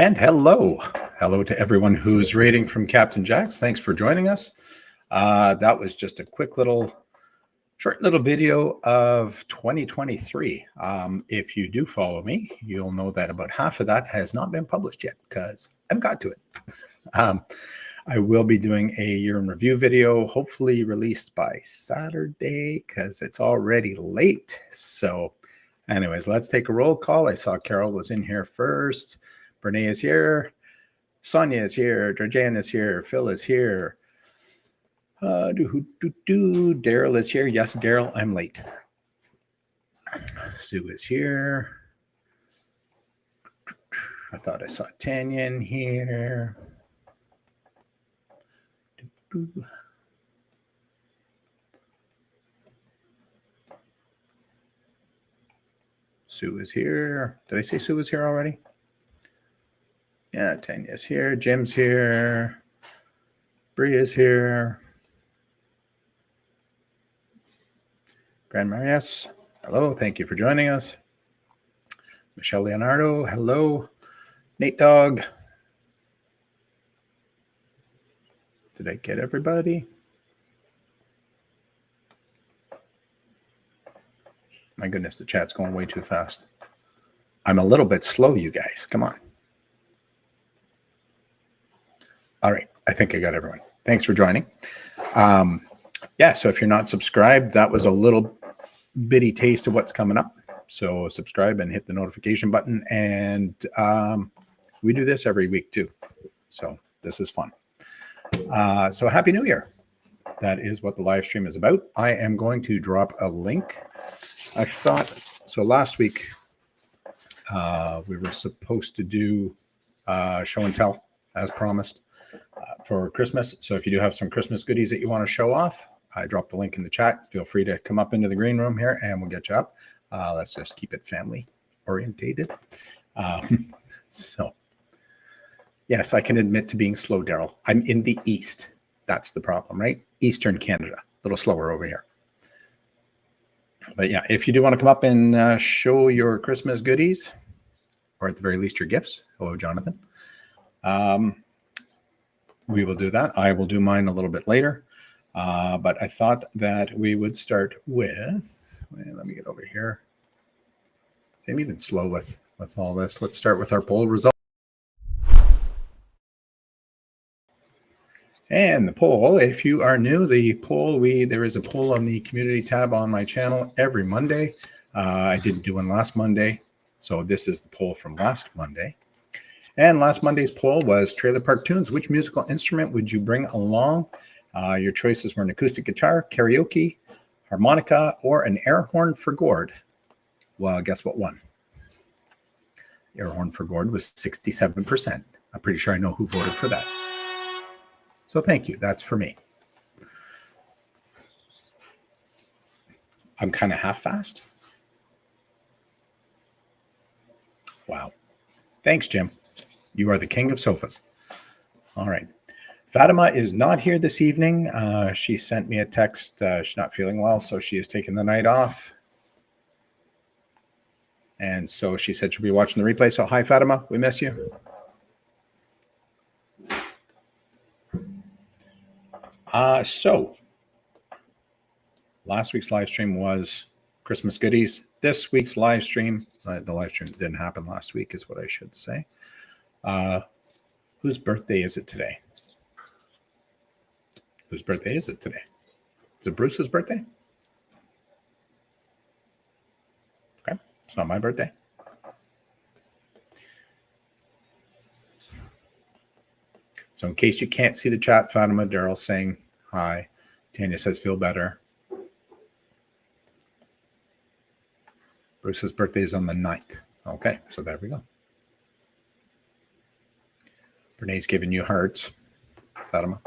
And hello. Hello to everyone who's rating from Captain Jack's. Thanks for joining us. That was just a quick short little video of 2023. If you do follow me, you'll know that about half of that has not been published yet because I've got to it. I will be doing a year in review video, hopefully released by Saturday because it's already late. So anyways, let's take a roll call. I saw Carol was in here first. Brene is here. Sonia is here. Georgiana is here. Phil is here. Daryl is here. Yes, Daryl, I'm late. Sue is here. I thought I saw Tanya in here. Sue is here. Did I say Sue is here already? Yeah, Tanya's here. Jim's here. Bree is here. Grandma, yes. Hello, thank you for joining us. Michelle Leonardo, hello. Nate Dog. Did I get everybody? My goodness, the chat's going way too fast. I'm a little bit slow, you guys. Come on. All right, I think I got everyone. Thanks for joining. Yeah, so if you're not subscribed, that was a little bitty taste of what's coming up. So subscribe and hit the notification button. And we do this every week too. So this is fun. So Happy New Year. That is what the live stream is about. I am going to drop a link. I thought, so last week we were supposed to do show and tell as promised for Christmas. So if you do have some Christmas goodies that you want to show off, I dropped the link in the chat. Feel free to come up into the green room here and we'll get you up. Let's just keep it family orientated. So yes, I can admit to being slow, Daryl. I'm in the East. That's the problem, right? Eastern Canada, a little slower over here. But yeah, if you do want to come up and show your Christmas goodies, or at the very least your gifts. Hello, Jonathan. We will do that. I will do mine a little bit later. But I thought that we would start with, let me get over here. I'm even slow with all this. Let's start with our poll result. And the poll, if you are new, the poll, there is a poll on the community tab on my channel every Monday. I didn't do one last Monday, so this is the poll from last Monday. And last Monday's poll was Trailer Park Tunes. Which musical instrument would you bring along? Your choices were an acoustic guitar, karaoke, harmonica, or an air horn for gourd. Well, guess what won? Air horn for gourd was 67%. I'm pretty sure I know who voted for that. So thank you. That's for me. I'm kind of half-fast. Wow. Thanks, Jim. You are the king of sofas. All right. Fatima is not here this evening. She sent me a text. She's not feeling well, so she is taking the night off. And so she said she'll be watching the replay. So hi, Fatima. We miss you. So last week's live stream was Christmas goodies. This week's live stream, the live stream didn't happen last week is what I should say. Whose birthday is it today? Whose birthday is it today? Is it Bruce's birthday? Okay, it's not my birthday. So in case you can't see the chat, Fatima, Daryl saying hi. Tanya says feel better. Bruce's birthday is on the 9th. Okay, so there we go. Renee's giving you hearts, Fatima.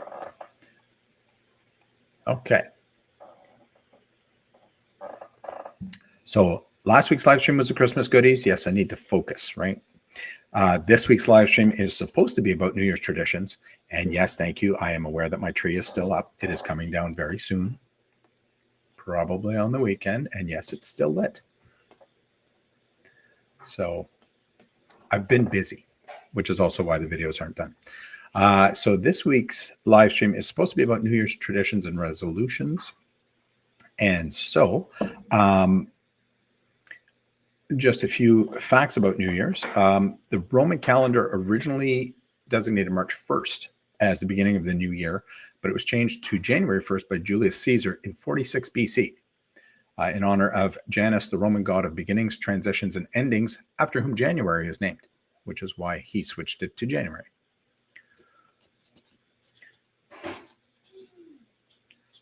Okay. So last week's live stream was the Christmas goodies. Yes, I need to focus, right? This week's live stream is supposed to be about New Year's traditions. And yes, thank you. I am aware that my tree is still up. It is coming down very soon, probably on the weekend. And yes, it's still lit. So I've been busy. which is also why the videos aren't done. So this week's live stream is supposed to be about New Year's traditions and resolutions. And so just a few facts about New Year's. The Roman calendar originally designated March 1st as the beginning of the new year, but it was changed to January 1st by Julius Caesar in 46 BC in honor of Janus, the Roman god of beginnings, transitions, and endings, after whom January is named, which is why he switched it to January.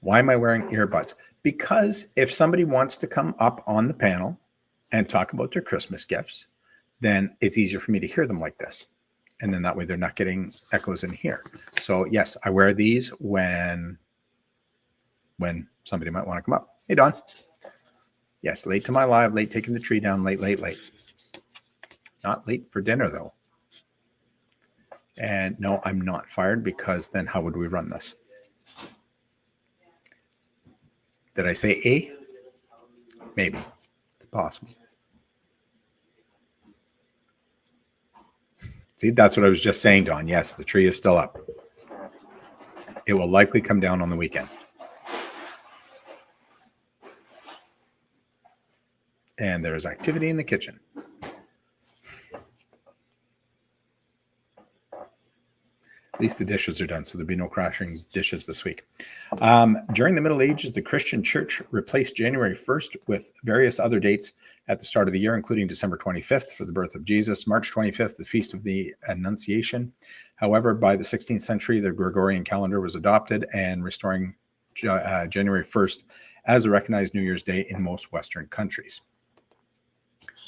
Why am I wearing earbuds? Because if somebody wants to come up on the panel and talk about their Christmas gifts, then it's easier for me to hear them like this. And then that way they're not getting echoes in here. So yes, I wear these when somebody might want to come up. Hey, Don. Yes, late to my live, late taking the tree down, late. Not late for dinner, though. And no, I'm not fired, because then how would we run this? Did I say A? Maybe. It's possible. See, that's what I was just saying, Don. Yes, the tree is still up. It will likely come down on the weekend. And there's activity in the kitchen. At least the dishes are done, so there'll be no crashing dishes this week. During the Middle Ages, the Christian Church replaced January 1st with various other dates at the start of the year, including December 25th for the birth of Jesus, March 25th, the Feast of the Annunciation. However, by the 16th century, the Gregorian calendar was adopted and restoring January 1st as a recognized New Year's Day in most Western countries.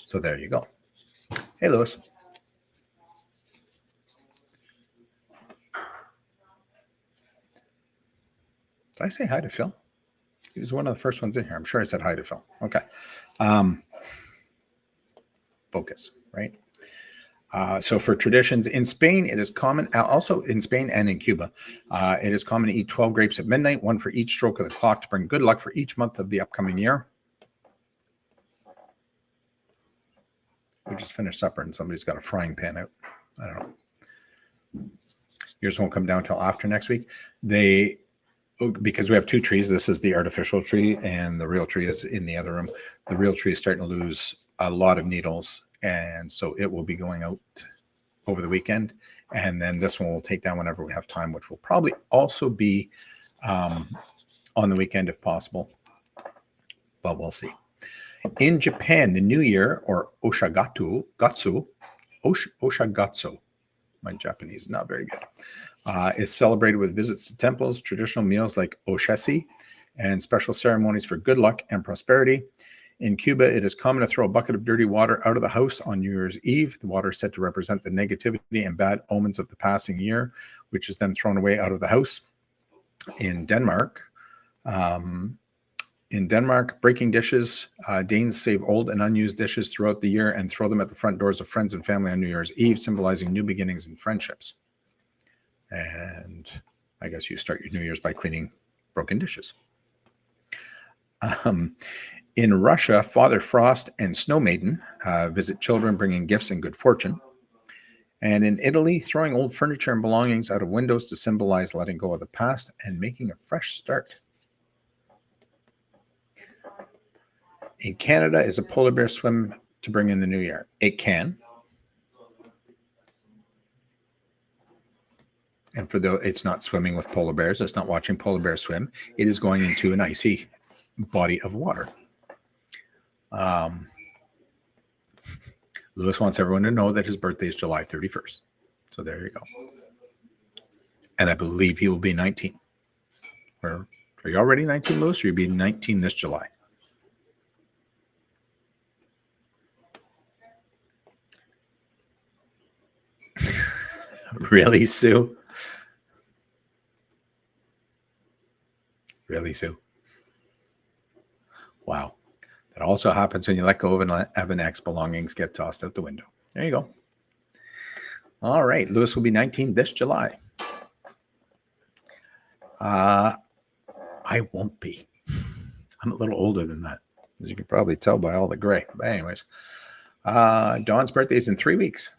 So there you go. Hey, Lewis. Did I say hi to Phil? He was one of the first ones in here. I'm sure I said hi to Phil. Okay. Focus, right? So for traditions in Spain, it is common, also in Spain and in Cuba, it is common to eat 12 grapes at midnight, one for each stroke of the clock, to bring good luck for each month of the upcoming year. We just finished supper and somebody's got a frying pan out. I don't know. Yours won't come down until after next week. Because we have two trees, this is the artificial tree and the real tree is in the other room. The real tree is starting to lose a lot of needles, and so it will be going out over the weekend. And then this one will take down whenever we have time, which will probably also be on the weekend if possible, but we'll see. In Japan, the New Year, or Oshagatsu, my Japanese is not very good, is celebrated with visits to temples, traditional meals like oshesi, and special ceremonies for good luck and prosperity. In Cuba, it is common to throw a bucket of dirty water out of the house on New Year's Eve. The water is said to represent the negativity and bad omens of the passing year, which is then thrown away out of the house. In Denmark, breaking dishes, Danes save old and unused dishes throughout the year and throw them at the front doors of friends and family on New Year's Eve, symbolizing new beginnings and friendships. And I guess you start your New Year's by cleaning broken dishes. In Russia, Father Frost and Snow Maiden visit children, bringing gifts and good fortune. And in Italy, throwing old furniture and belongings out of windows to symbolize letting go of the past and making a fresh start. In Canada, is a polar bear swim to bring in the new year? It can. And for though it's not swimming with polar bears, it's not watching polar bears swim. It is going into an icy body of water. Lewis wants everyone to know that his birthday is July 31st. So there you go. And I believe he will be 19. Are you already 19, Lewis? Or you'll be 19 this July? Really, Sue? Really, Sue? Wow. That also happens when you let go of an ex. Belongings get tossed out the window. There you go. All right. Lewis will be 19 this July. I won't be. I'm a little older than that, as you can probably tell by all the gray. But anyways, Dawn's birthday is in 3 weeks.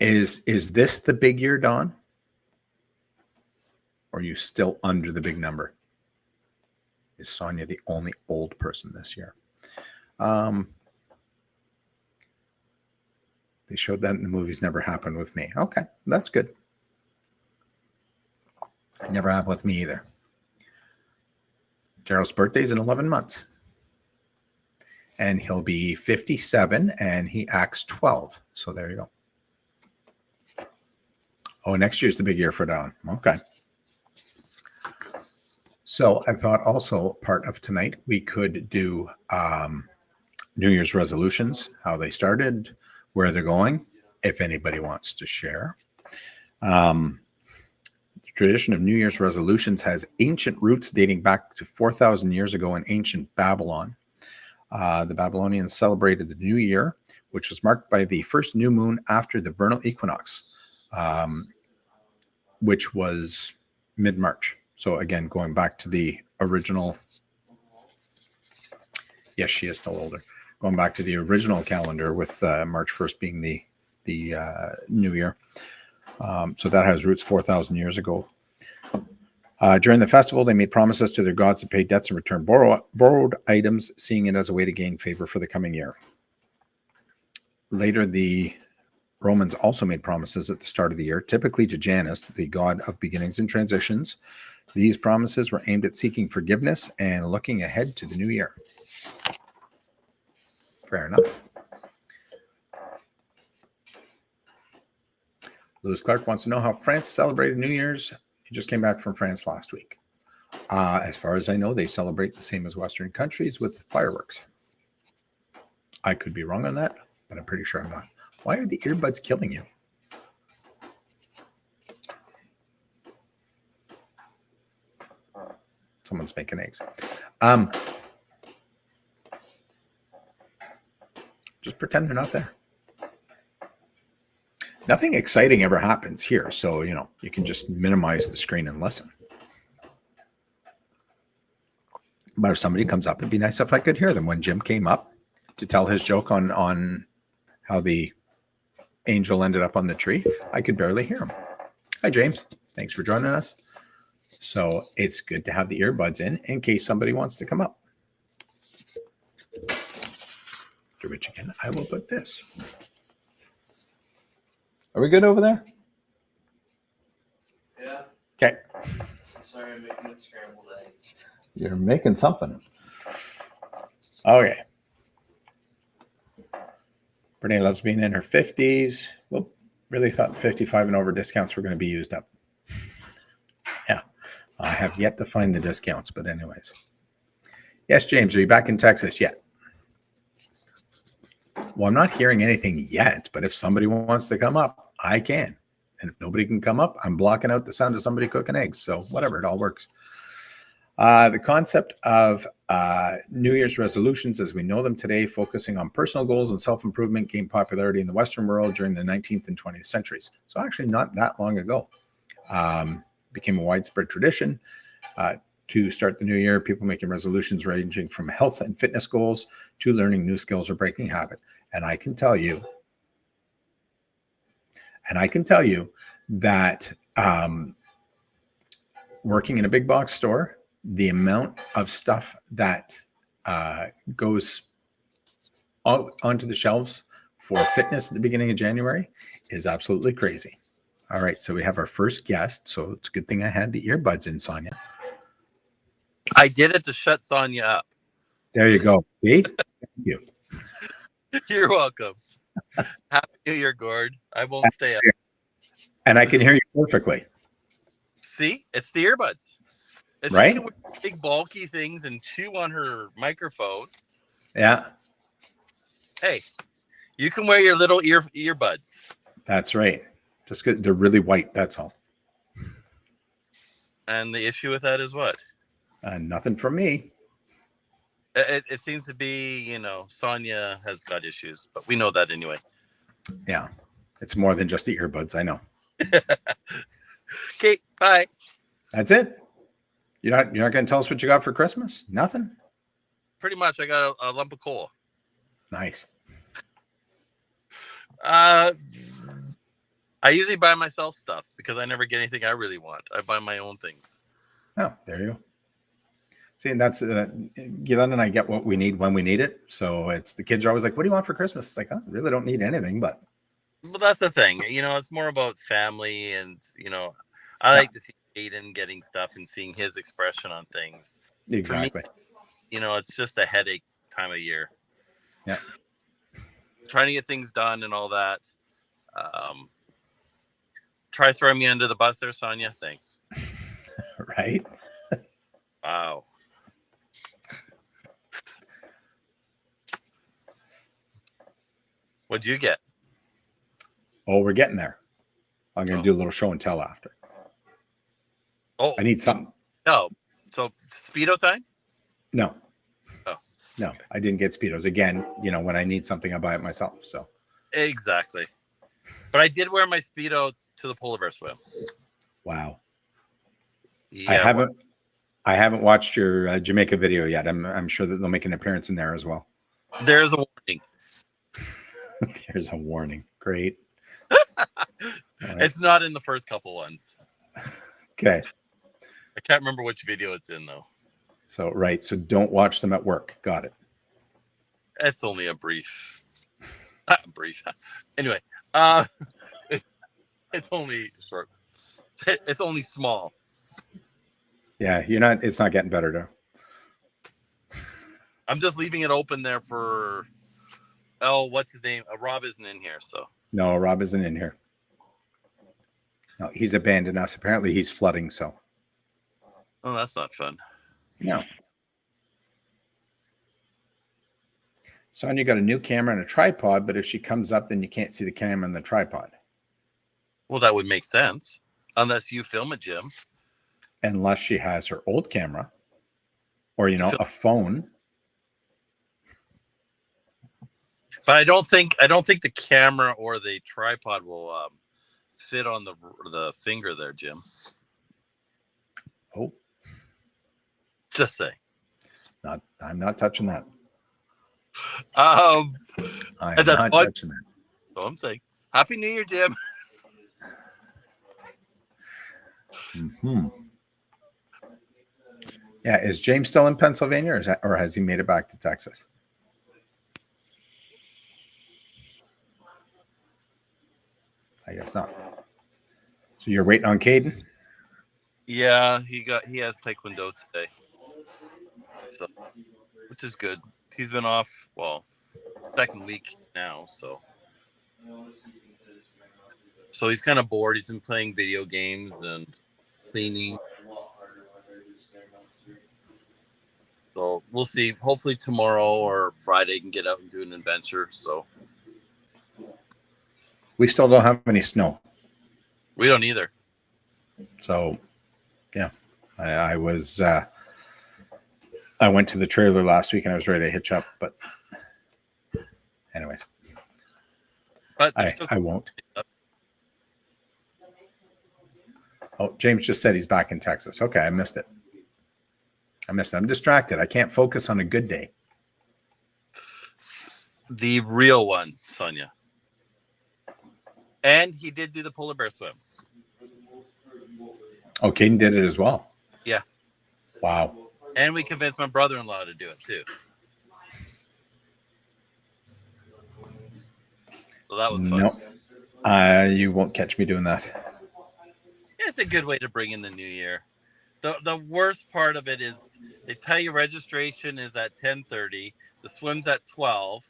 Is this the big year, Don? Or are you still under the big number? Is Sonia the only old person this year? They showed that in the movies. Never happened with me. Okay, that's good. It never happened with me either. Daryl's birthday's in 11 months. And he'll be 57 and he acts 12. So there you go. Oh, next year's the big year for Don. Okay. So I thought also part of tonight we could do New Year's resolutions, how they started, where they're going, if anybody wants to share. The tradition of New Year's resolutions has ancient roots dating back to 4,000 years ago in ancient Babylon. The Babylonians celebrated the New Year, which was marked by the first new moon after the vernal equinox, which was mid-March. So again, going back to the original, yes, she is still older. Going back to the original calendar with March 1st being the New Year. So that has roots 4,000 years ago. During the festival, they made promises to their gods to pay debts and return borrowed items, seeing it as a way to gain favor for the coming year. Later, the Romans also made promises at the start of the year, typically to Janus, the god of beginnings and transitions. These promises were aimed at seeking forgiveness and looking ahead to the new year. Fair enough. Lewis Clark wants to know how France celebrated New Year's. He just came back from France last week. As far as I know, they celebrate the same as Western countries with fireworks. I could be wrong on that, but I'm pretty sure I'm not. Why are the earbuds killing you? Someone's making eggs. Just pretend they're not there. Nothing exciting ever happens here, so you can just minimize the screen and listen. But if somebody comes up, it'd be nice if I could hear them. When Jim came up to tell his joke on how the angel ended up on the tree, I could barely hear him. Hi, James. Thanks for joining us. So it's good to have the earbuds in case somebody wants to come up. To which again, I will put this. Are we good over there? Yeah. Okay. Sorry, I'm making a scrambled egg. You're making something. Okay. Brittany loves being in her 50s. Well, really thought the 55 and over discounts were going to be used up. Yeah. I have yet to find the discounts, but anyways. Yes, James, are you back in Texas yet? Well, I'm not hearing anything yet, but if somebody wants to come up, I can. And if nobody can come up, I'm blocking out the sound of somebody cooking eggs. So whatever, it all works. The concept of New Year's resolutions as we know them today, focusing on personal goals and self-improvement, gained popularity in the Western world during the 19th and 20th centuries. So actually not that long ago. Became a widespread tradition. To start the new year, people making resolutions ranging from health and fitness goals to learning new skills or breaking habit. And I can tell you that working in a big box store, the amount of stuff that goes onto the shelves for fitness at the beginning of January is absolutely crazy. All right, so we have our first guest. So it's a good thing I had the earbuds in, Sonia. I did it to shut Sonia up. There you go. See? Thank you. You're welcome. Happy New Year, Gord. I won't stay up. And I can hear you perfectly. See? It's the earbuds. If Right? she can wear big bulky things and chew on her microphone. Yeah. Hey, you can wear your little earbuds. That's right. Just good. They're really white. That's all. And the issue with that is what? Nothing from me. It seems to be, Sonia has got issues, but we know that anyway. Yeah. It's more than just the earbuds. I know. Okay, bye. That's it. You're not going to tell us what you got for Christmas? Nothing? Pretty much. I got a lump of coal. Nice. I usually buy myself stuff because I never get anything I really want. I buy my own things. Oh, there you go. See, and that's Guylaine and I get what we need when we need it. So it's the kids are always like, "What do you want for Christmas?" It's like, "Oh, I really don't need anything." But Well, that's the thing. It's more about family, and I like to see Aiden getting stuff and seeing his expression on things. exactly. For me, it's just a headache time of year. Yeah. Trying to get things done and all that. Try throwing me under the bus there, Sonia. Thanks. Right. Wow. What'd you get? Oh, we're getting there. I'm going to do a little show and tell after. Oh, I need something. No. So Speedo time? No. Oh. No, okay. I didn't get Speedos. Again, when I need something, I buy it myself. So exactly. But I did wear my Speedo to the polar bear swim. Wow. Yeah, I haven't watched your Jamaica video yet. I'm sure that they'll make an appearance in there as well. There's a warning. There's a warning. Great. Right. It's not in the first couple ones. Okay. I can't remember which video it's in though. So right. So don't watch them at work. Got it. It's only a brief. Anyway, it's only short. It's only small. Yeah, it's not getting better though. I'm just leaving it open there for what's his name? Rob isn't in here, so. No, Rob isn't in here. No, he's abandoned us. Apparently he's flooding, so. Oh, that's not fun. No. Sonia got a new camera and a tripod, but if she comes up, then you can't see the camera and the tripod. Well, that would make sense. Unless you film it, Jim. Unless she has her old camera or, a phone. But I don't think the camera or the tripod will fit on the finger there, Jim. Oh. Just say. I'm not touching that. I'm not touching that. So I'm saying, Happy New Year, Jim. Mm-hmm. Yeah, is James still in Pennsylvania, or has he made it back to Texas? I guess not. So you're waiting on Caden? Yeah, he has Taekwondo today, so, which is good. He's been off, second week now, so he's kind of bored. He's been playing video games and cleaning. So we'll see. Hopefully tomorrow or Friday can get out and do an adventure. So we still don't have any snow. We don't either. So yeah, I was I went to the trailer last week and I was ready to hitch up, but anyways, but I won't. Oh, James just said he's back in Texas. Okay, I missed it. I'm distracted. I can't focus on a good day. The real one, Sonia. And he did do the polar bear swim. Oh, Caden did it as well. Yeah. Wow. And we convinced my brother-in-law to do it too. So that was fun. No, you won't catch me doing that. It's a good way to bring in the new year. The worst part of it is they tell you registration is at 10:30. The swim's at 12.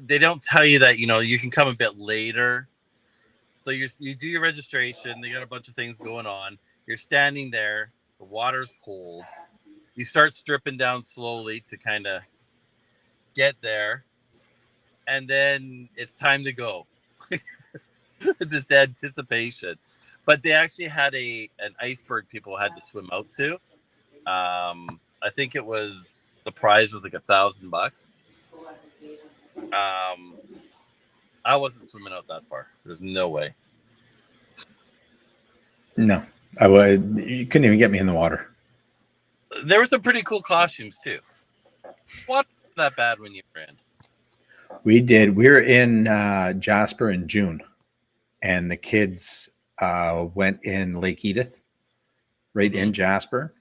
They don't tell you that, you can come a bit later. So you do your registration. They got a bunch of things going on. You're standing there. The water's cold. You start stripping down slowly to kind of get there. And then it's time to go. This anticipation. But they actually had an iceberg people had to swim out to. I think it was, the prize was like $1,000. I wasn't swimming out that far. There's no way. No, I would. You couldn't even get me in the water. There were some pretty cool costumes too. What that bad when you ran? We did. We were in Jasper in June, and the kids went in Lake Edith, right in Jasper.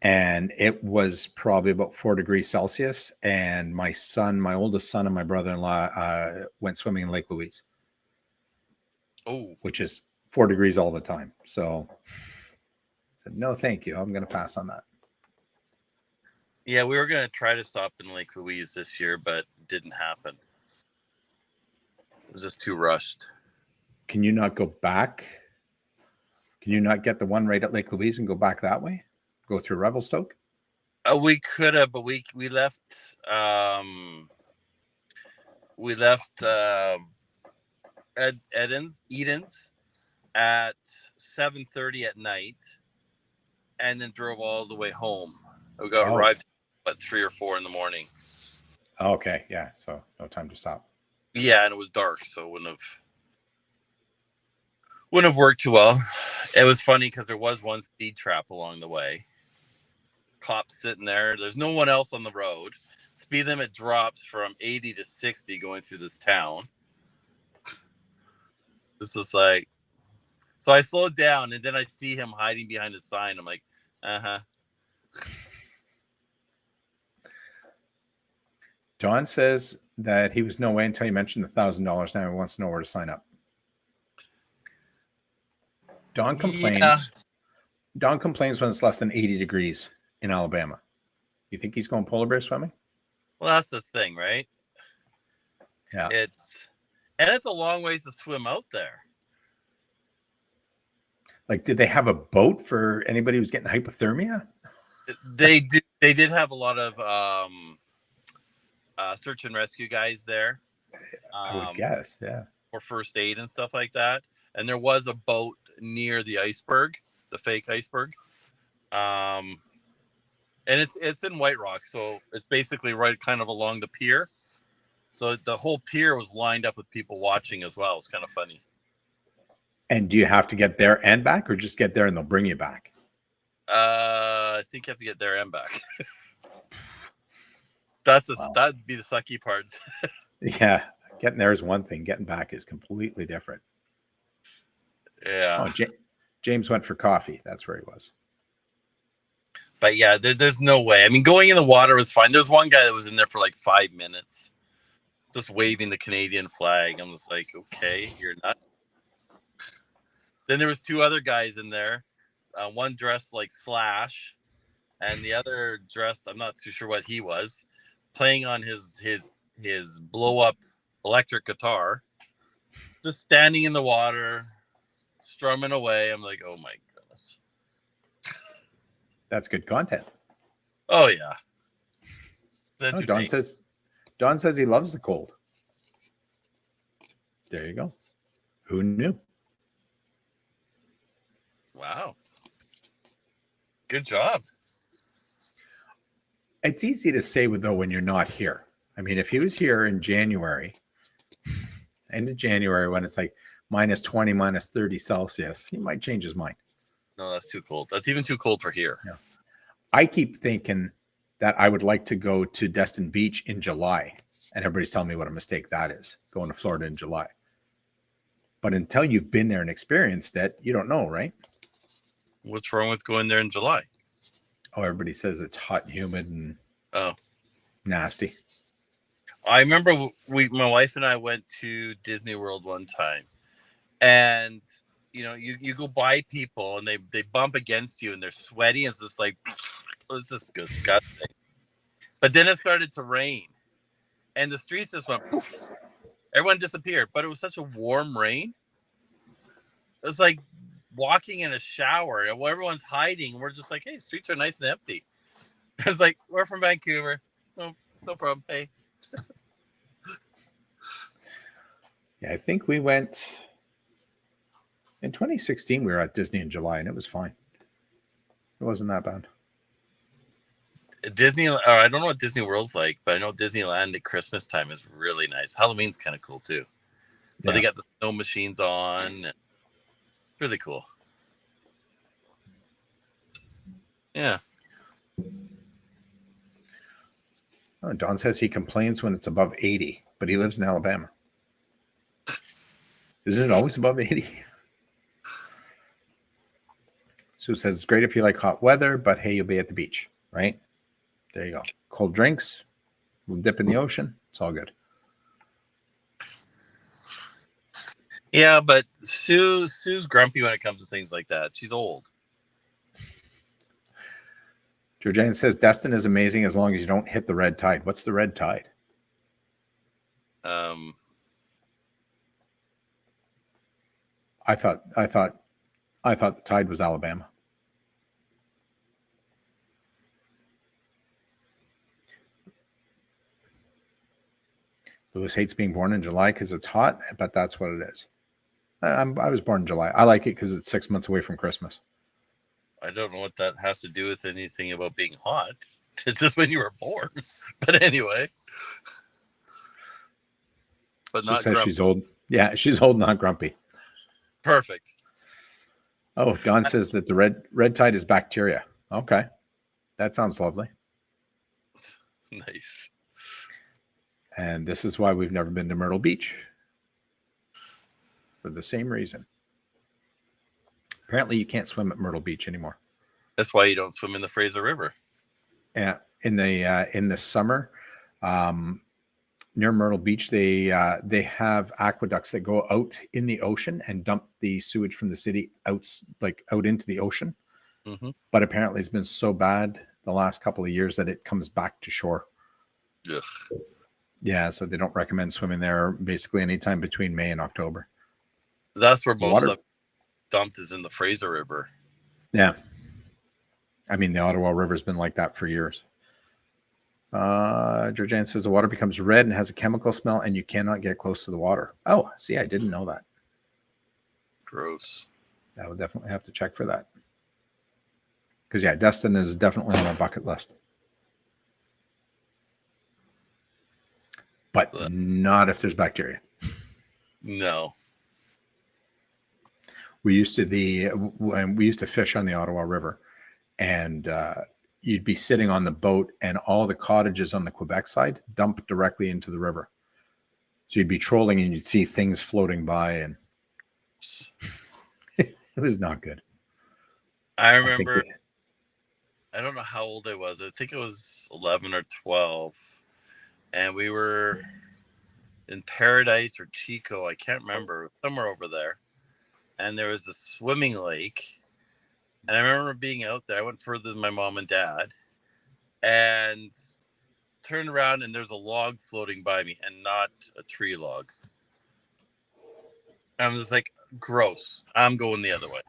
And it was probably about 4 degrees Celsius. And my oldest son, and my brother-in-law went swimming in Lake Louise. Oh, which is 4 degrees all the time. So I said, no, thank you. I'm going to pass on that. yeah, we were going to try to stop in Lake Louise this year, but it didn't happen. It was just too rushed. Can you not go back? Can you not get the one right at Lake Louise and go back that way? Go through Revelstoke? We could have, but we left. We left Edens at 7:30 at night, and then drove all the way home. We arrived at 3 or 4 in the morning. Okay, yeah. So no time to stop. Yeah, and it was dark, so it wouldn't have worked too well. It was funny because there was one speed trap along the way. Cops sitting there. There's no one else on the road. Speed limit drops from 80 to 60 going through this town. This is like, so I slowed down, and then I see him hiding behind a sign. I'm like, Don says that he was no way until you mentioned $1,000. Now he wants to know where to sign up. Don complains. Yeah. Don complains when it's less than 80 degrees in Alabama. You think he's going polar bear swimming? Well, that's the thing, right? Yeah. It's a long ways to swim out there. Like, did they have a boat for anybody who's getting hypothermia? They did have a lot of search and rescue guys there. I would guess, yeah. For first aid and stuff like that. And there was a boat near the iceberg, the fake iceberg. And it's in White Rock, so it's basically right kind of along the pier. So the whole pier was lined up with people watching as well. It's kind of funny. And do you have to get there and back, or just get there and they'll bring you back? I think you have to get there and back. That'd be the sucky part. Yeah, getting there is one thing. Getting back is completely different. Yeah. Oh, James went for coffee. That's where he was. But yeah, there's no way. I mean, going in the water was fine. There's one guy that was in there for like 5 minutes, just waving the Canadian flag. I'm just like, okay, you're nuts. Then there was 2 other guys in there. One dressed like Slash, and the other dressed, I'm not too sure what he was, playing on his blow up electric guitar, just standing in the water, strumming away. I'm like, oh my goodness. That's good content. Oh yeah. Oh, Don says he loves the cold. There you go. Who knew? Wow. Good job. It's easy to say though when you're not here. I mean, if he was here in January, end of January, when it's like minus 20, minus 30 Celsius, he might change his mind. No, that's too cold. That's even too cold for here. Yeah. I keep thinking that I would like to go to Destin Beach in July, and everybody's telling me what a mistake that is, going to Florida in July. But until you've been there and experienced it, you don't know, right? What's wrong with going there in July? Oh, everybody says it's hot and humid and nasty. I remember my wife and I went to Disney World one time, and you go by people and they bump against you and they're sweaty, and it's just like, it's just disgusting. But then it started to rain, and the streets just went poof. Everyone disappeared, but it was such a warm rain. It was like walking in a shower, and everyone's hiding. We're just like, hey, streets are nice and empty. It's like, we're from Vancouver. No problem. Hey. Yeah, I think we went in 2016. We were at Disney in July, and it was fine. It wasn't that bad. Disney, I don't know what Disney World's like, but I know Disneyland at Christmas time is really nice. Halloween's kind of cool too. But they got the snow machines on. Really cool. Yeah. Oh, Don says he complains when it's above 80, but he lives in Alabama. Isn't it always above 80? Sue says it's great if you like hot weather, but hey, you'll be at the beach, right? There you go. Cold drinks, we'll dip in the ocean. It's all good. Yeah, but Sue's grumpy when it comes to things like that. She's old. Georgiana says Destin is amazing as long as you don't hit the red tide. What's the red tide? I thought the tide was Alabama. Lewis hates being born in July because it's hot, but that's what it is. I was born in July. I like it because it's 6 months away from Christmas. I don't know what that has to do with anything about being hot. It's just when you were born. But anyway. But So not it says grumpy. she's old. Yeah, she's old, not grumpy. Perfect. Oh, Don says that the red tide is bacteria. Okay. That sounds lovely. Nice. And this is why we've never been to Myrtle Beach. For the same reason. Apparently you can't swim at Myrtle Beach anymore. That's why you don't swim in the Fraser River. Yeah. In the summer, near Myrtle Beach, they have aqueducts that go out in the ocean and dump the sewage from the city out into the ocean. Mm-hmm. But apparently it's been so bad the last couple of years that it comes back to shore. Ugh. Yeah, so they don't recommend swimming there basically anytime between May and October. That's where most of dumped is in the Fraser River. Yeah. I mean, the Ottawa River's been like that for years. Georgianne says the water becomes red and has a chemical smell and you cannot get close to the water. Oh, see, I didn't know that. Gross. I would definitely have to check for that. Because, yeah, Destin is definitely on my bucket list. But not if there's bacteria. No. We used to fish on the Ottawa River, and you'd be sitting on the boat, and all the cottages on the Quebec side dump directly into the river. So you'd be trolling, and you'd see things floating by, and it was not good. I remember. I don't know how old I was. I think it was 11 or 12, and we were in Paradise or Chico. I can't remember, somewhere over there. And there was a swimming lake. And I remember being out there. I went further than my mom and dad and turned around, and there's a log floating by me, and not a tree log. I was like, gross. I'm going the other way.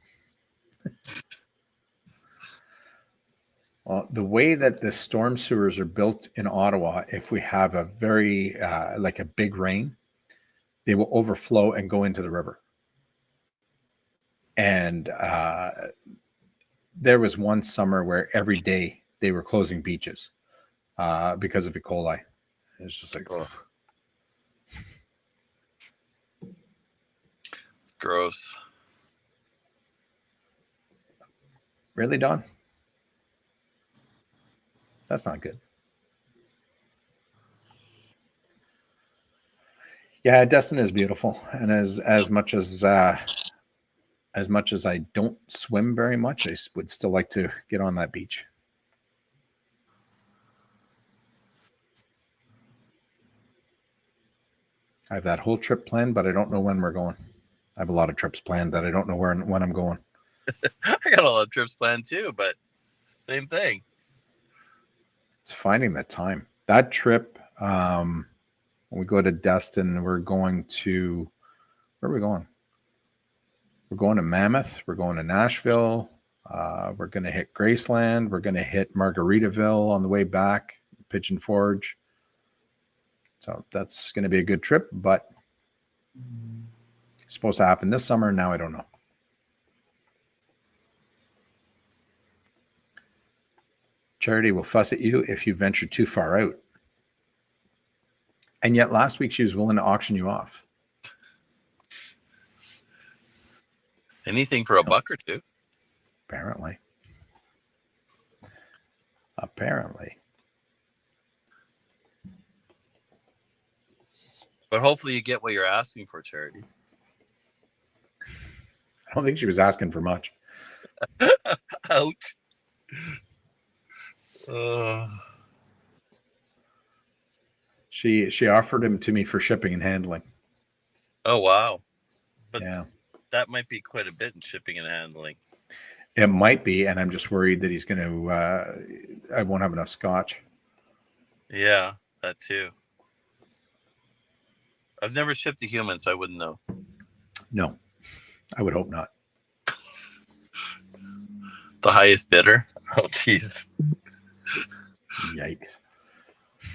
Well, the way that the storm sewers are built in Ottawa, if we have a very, like a big rain, they will overflow and go into the river. And there was one summer where every day they were closing beaches because of E. coli. It's just like, oh. It's gross. Really, Don? That's not good. Yeah, Destin is beautiful, and as much as I don't swim very much, I would still like to get on that beach. I have that whole trip planned, but I don't know when we're going. I have a lot of trips planned that I don't know when I'm going. I got a lot of trips planned too, but same thing. It's finding the time. That trip, when we go to Destin, we're going to, where are we going? We're going to Mammoth. We're going to Nashville. We're going to hit Graceland. We're going to hit Margaritaville on the way back, Pigeon Forge. So that's going to be a good trip, but it's supposed to happen this summer. Now I don't know. Charity will fuss at you if you venture too far out. And yet last week she was willing to auction you off. Anything for a buck or two. Apparently. But hopefully you get what you're asking for, Charity. don't think she was asking for much. Ouch. She offered him to me for shipping and handling. Oh, wow. But yeah, that might be quite a bit in shipping and handling. it might be, and I'm just worried that he's going to. I won't have enough scotch. Yeah, that too. I've never shipped a human, so I wouldn't know. No, I would hope not. The highest bidder? Oh, jeez. Yikes.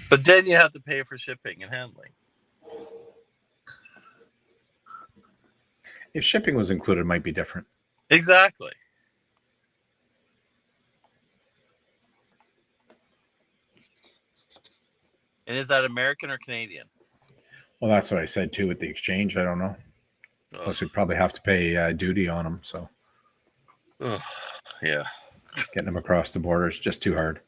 But then you have to pay for shipping and handling. If shipping was included, it might be different. Exactly. And is that American or Canadian? Well, that's what I said too with the exchange. I don't know. Oh. Plus, we'd probably have to pay duty on them. So, yeah, getting them across the border is just too hard.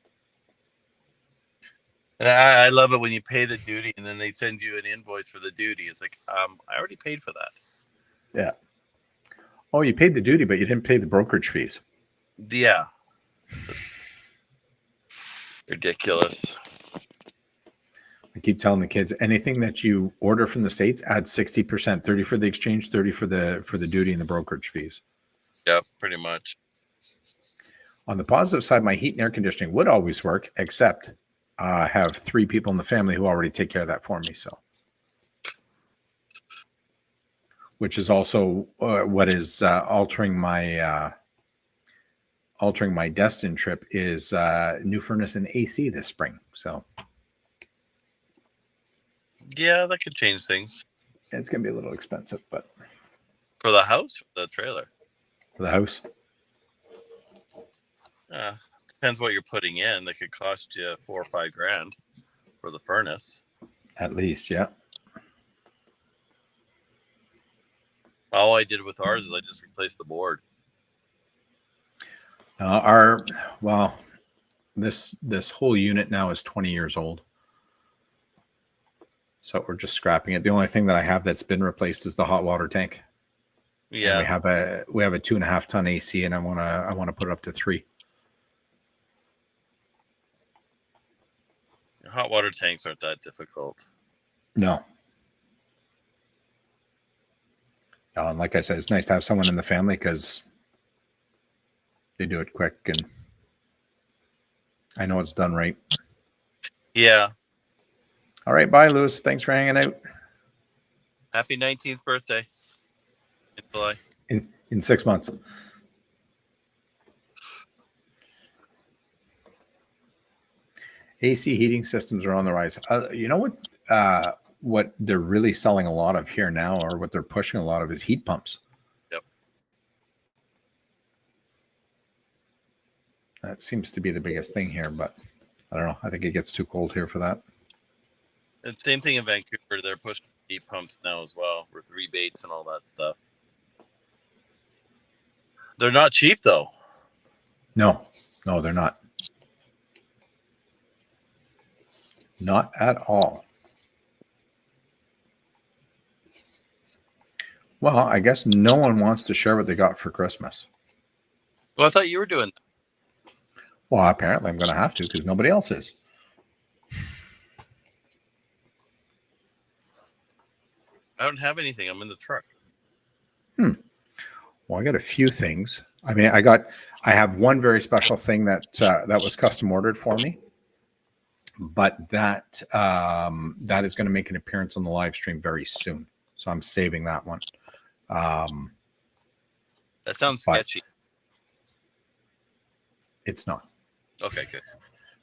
And I love it when you pay the duty and then they send you an invoice for the duty. It's like, I already paid for that. Yeah. Oh, you paid the duty, but you didn't pay the brokerage fees. Yeah. Ridiculous. I keep telling the kids, anything that you order from the States, add 60%, 30 for the exchange, 30 for the duty and the brokerage fees. Yeah, pretty much. On the positive side, my heat and air conditioning would always work, except I have 3 people in the family who already take care of that for me. So, which is also what is altering my Destin trip is new furnace and AC this spring. So, yeah, that could change things. It's going to be a little expensive, but for the house or the trailer? For the house. Depends what you're putting in. That could cost you $4 or $5 grand for the furnace. At least, yeah. All I did with ours is I just replaced the board. This whole unit now is 20 years old. So we're just scrapping it. The only thing that I have that's been replaced is the hot water tank. Yeah. And we have a 2.5 ton AC, and I want to put it up to 3. Hot water tanks aren't that difficult. No. And like I said, it's nice to have someone in the family because they do it quick, and I know it's done right. Yeah. All right. Bye, Lewis. Thanks for hanging out. Happy 19th birthday in July. In 6 months. AC heating systems are on the rise. You know what they're really selling a lot of here now, or what they're pushing a lot of, is heat pumps. Yep. That seems to be the biggest thing here, but I don't know. I think it gets too cold here for that. And same thing in Vancouver. They're pushing heat pumps now as well with rebates and all that stuff. They're not cheap though. No, they're not. Not at all. Well, I guess no one wants to share what they got for Christmas. Well, I thought you were doing that. Well, apparently I'm going to have to because nobody else is. I don't have anything. I'm in the truck. Well, I got a few things. I mean, I have one very special thing that was custom ordered for me, but that is going to make an appearance on the live stream very soon. So I'm saving that one. That sounds sketchy. It's not. Okay, good.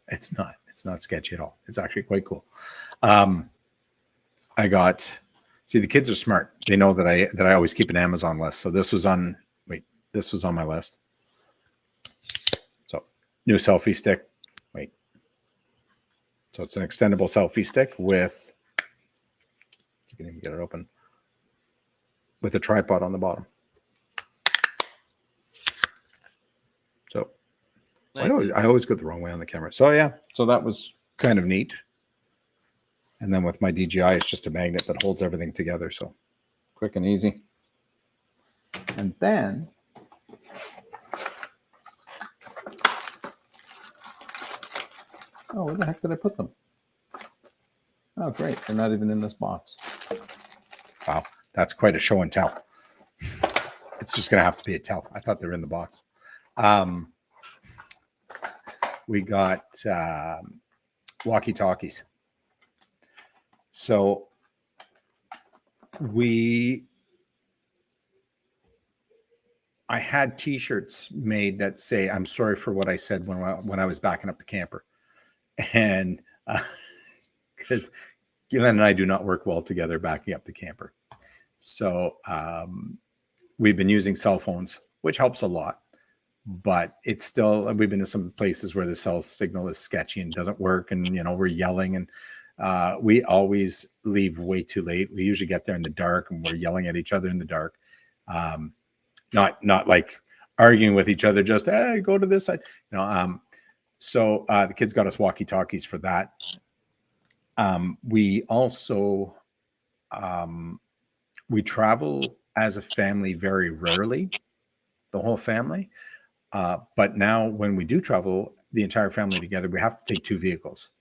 It's not sketchy at all. It's actually quite cool. The kids are smart. They know that I always keep an Amazon list. So this was on my list. So new selfie stick. So it's an extendable selfie stick with, you can even get it open, with a tripod on the bottom. So nice. I always go the wrong way on the camera. So yeah, so that was kind of neat. And then with my DJI, it's just a magnet that holds everything together. So quick and easy. And then oh, where the heck did I put them? Oh, great. They're not even in this box. Wow. That's quite a show and tell. It's just going to have to be a tell. I thought they were in the box. We got walkie-talkies. So I had T-shirts made that say, "I'm sorry for what I said when I was backing up the camper," and because Glenn and I do not work well together backing up the camper, so we've been using cell phones, which helps a lot. But it's still, we've been to some places where the cell signal is sketchy and doesn't work, and we're yelling, and we always leave way too late. We usually get there in the dark, and we're yelling at each other in the dark. Not like arguing with each other, just hey, go to this side. So the kids got us walkie-talkies for that. We also we travel as a family very rarely, the whole family. But now when we do travel, the entire family together, we have to take 2 vehicles.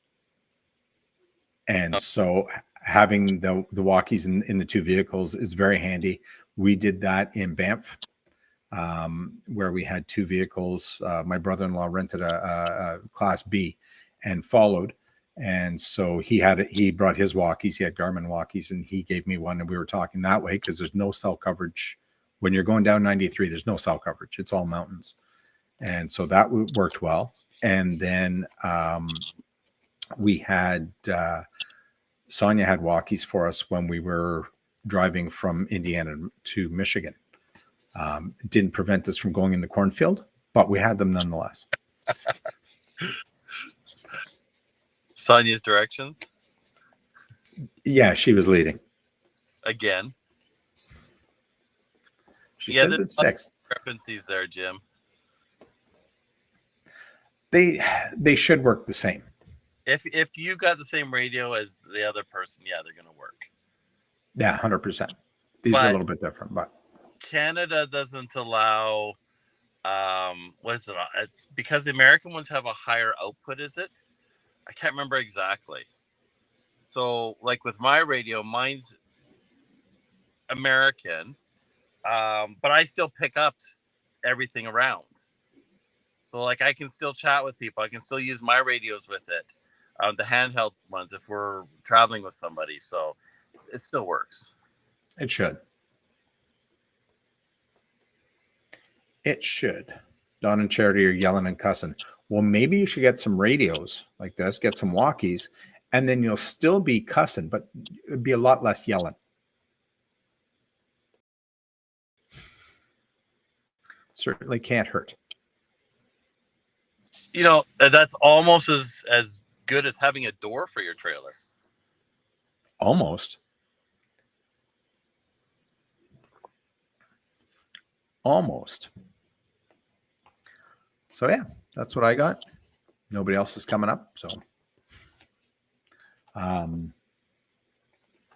And so having the walkies in the 2 vehicles is very handy. We did that in Banff, where we had 2 vehicles. My brother-in-law rented a Class B and followed. And so he brought his walkies. He had Garmin walkies, and he gave me one, and we were talking that way because there's no cell coverage. When you're going down 93, there's no cell coverage. It's all mountains. And so that worked well. And then we had Sonia had walkies for us when we were driving from Indiana to Michigan. It didn't prevent us from going in the cornfield, but we had them nonetheless. Sonia's directions? Yeah, she was leading. Again. She says it's fixed. Discrepancies there, Jim. They should work the same. If you got the same radio as the other person, yeah, they're going to work. Yeah, 100%. These are a little bit different, but Canada doesn't allow. What is it? It's because the American ones have a higher output. Is it? I can't remember exactly. So, like with my radio, mine's American, but I still pick up everything around. So, like, I can still chat with people. I can still use my radios with it, the handheld ones, if we're traveling with somebody. So, it still works. It should. It should. Don and Charity are yelling and cussing. Well, maybe you should get some radios like this, get some walkies, and then you'll still be cussing, but it'd be a lot less yelling. Certainly can't hurt. That's almost as good as having a door for your trailer. Almost. So yeah, that's what I got. Nobody else is coming up. So,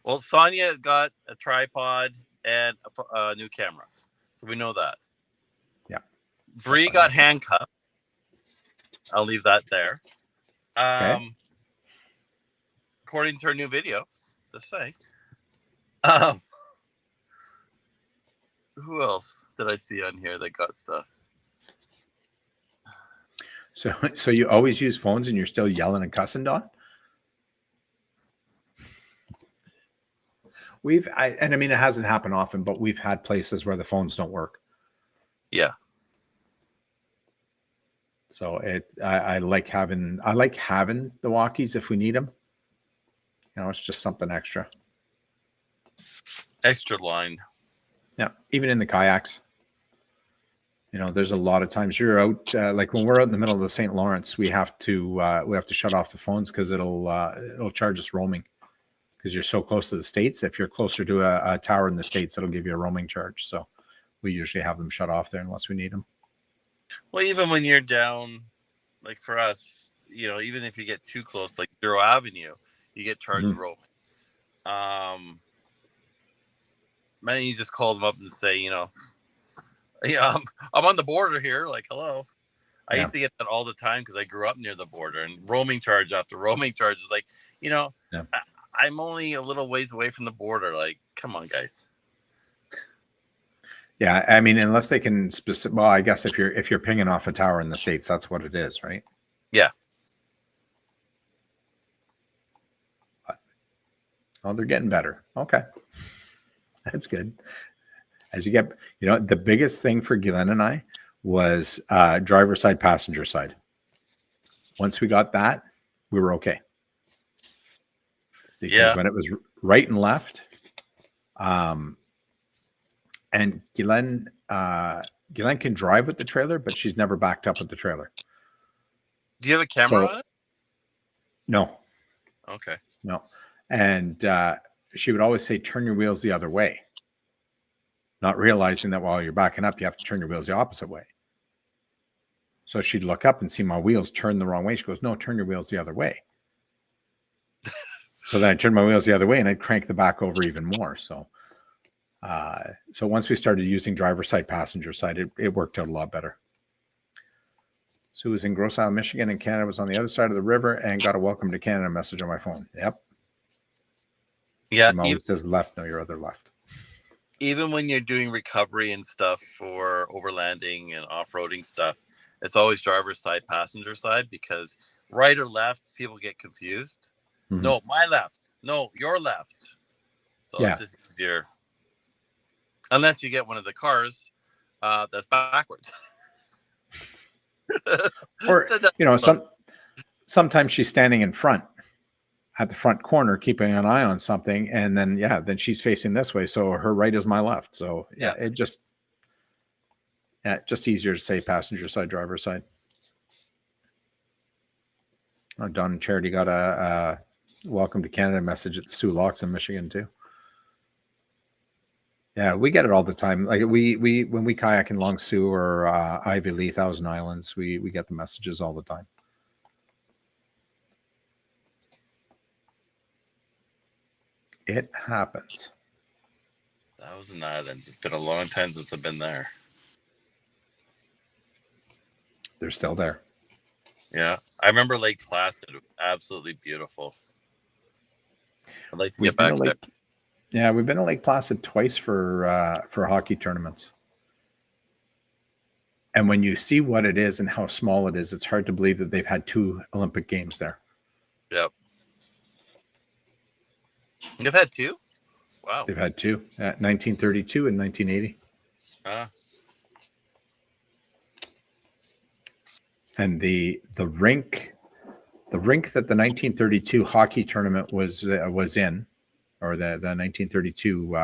well, Sonia got a tripod and a new camera, so we know that. Yeah. Bree got handcuffed. I'll leave that there. Okay. According to her new video, just saying. Who else did I see on here that got stuff? So you always use phones and you're still yelling and cussing, Don? I mean, it hasn't happened often, but we've had places where the phones don't work. Yeah. So I like having the walkies if we need them. It's just something extra. Extra line. Yeah, even in the kayaks. There's a lot of times you're out, like when we're out in the middle of the St. Lawrence, we have to shut off the phones because it'll charge us roaming because you're so close to the States. If you're closer to a tower in the States, it'll give you a roaming charge. So we usually have them shut off there unless we need them. Well, even when you're down, like for us, even if you get too close, like Zero Avenue, you get charged roaming. Man, you just call them up and say, Yeah, I'm on the border here. Like, hello. I Yeah. used to get that all the time because I grew up near the border, and roaming charge after roaming charge is like, Yeah. I'm only a little ways away from the border. Like, come on, guys. Yeah, I mean, unless they can well, I guess if you're pinging off a tower in the States, that's what it is, right? Yeah. Oh, they're getting better. Okay. That's good. As you get, the biggest thing for Glenn and I was driver side, passenger side. Once we got that, we were okay. Because when it was right and left, and Glenn can drive with the trailer, but she's never backed up with the trailer. Do you have a camera on it? No. Okay. No. And she would always say, turn your wheels the other way. Not realizing that while you're backing up, you have to turn your wheels the opposite way. So she'd look up and see my wheels turn the wrong way. She goes, no, turn your wheels the other way. So then I turned my wheels the other way and I'd crank the back over even more. So once we started using driver side, passenger side, it worked out a lot better. Sue was in Grosse Isle, Michigan, and Canada was on the other side of the river and got a welcome to Canada message on my phone. Yep. Yeah. Jim always says left, no, your other left. Even when you're doing recovery and stuff for overlanding and off-roading stuff, it's always driver's side, passenger side, because right or left, people get confused. Mm-hmm. No, my left. No, your left. So it's just easier. Unless you get one of the cars that's backwards. Or, sometimes she's standing in front at the front corner, keeping an eye on something. And then she's facing this way. So her right is my left. So just easier to say passenger side, driver side. Don and Charity got a welcome to Canada message at the Sioux Locks in Michigan too. Yeah, we get it all the time. Like we when we kayak in Long Sault or Ivy Lee, Thousand Islands, we get the messages all the time. It happens. Thousand Islands. It's been a long time since I've been there. They're still there. Yeah, I remember Lake Placid. Absolutely beautiful. I'd like to get back there. Yeah, we've been to Lake Placid twice for hockey tournaments. And when you see what it is and how small it is, it's hard to believe that they've had 2 Olympic Games there. Yep. They've had 2? Wow. They've had 2, 1932 and 1980. And the rink that the 1932 hockey tournament was in, or the 1932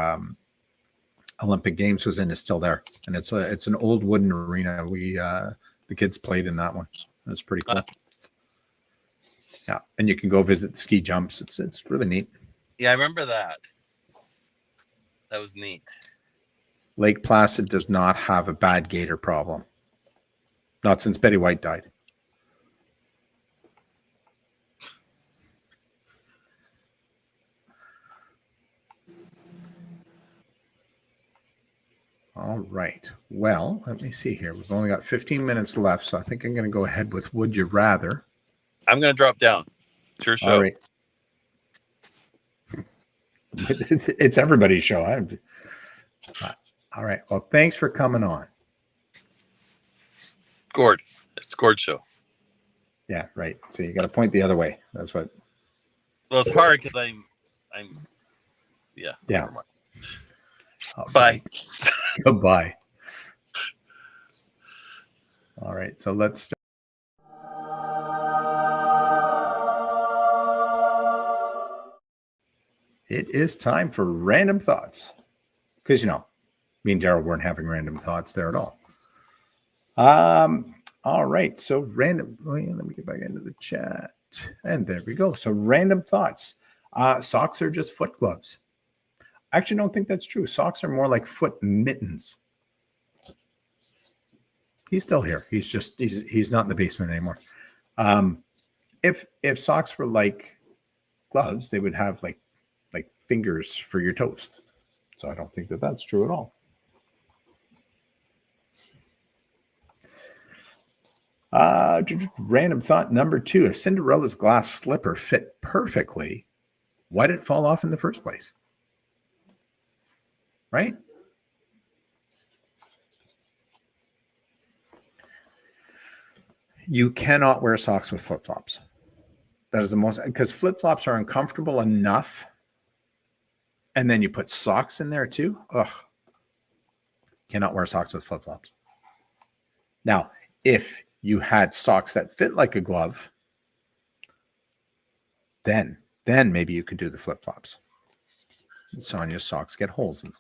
Olympic Games was in, is still there, and it's an old wooden arena. The kids played in that one. That's pretty cool. Yeah, and you can go visit the ski jumps. It's really neat. Yeah, I remember that. That was neat. Lake Placid does not have a bad gator problem. Not since Betty White died. All right. Well, let me see here. We've only got 15 minutes left, so I think I'm going to go ahead with Would You Rather. I'm going to drop down. It's your show. All right. It's everybody's show. All right. Well, thanks for coming on. Gord. It's Gord's show. Yeah, right. So you got to point the other way. That's what. Well, it's hard because I'm. Yeah. Yeah. Bye. Right. Goodbye. All right. So let's start. It is time for random thoughts. Because, me and Daryl weren't having random thoughts there at all. All right. So random. Let me get back into the chat. And there we go. So random thoughts. Socks are just foot gloves. I actually don't think that's true. Socks are more like foot mittens. He's still here. He's not in the basement anymore. If socks were like gloves, they would have like fingers for your toes. So I don't think that that's true at all. Random thought number 2. If Cinderella's glass slipper fit perfectly, why did it fall off in the first place? Right? You cannot wear socks with flip-flops. That is the most, because flip-flops are uncomfortable enough. And then you put socks in there too. Ugh. Cannot wear socks with flip-flops. Now, if you had socks that fit like a glove, then maybe you could do the flip-flops. Sonia's socks get holes in them.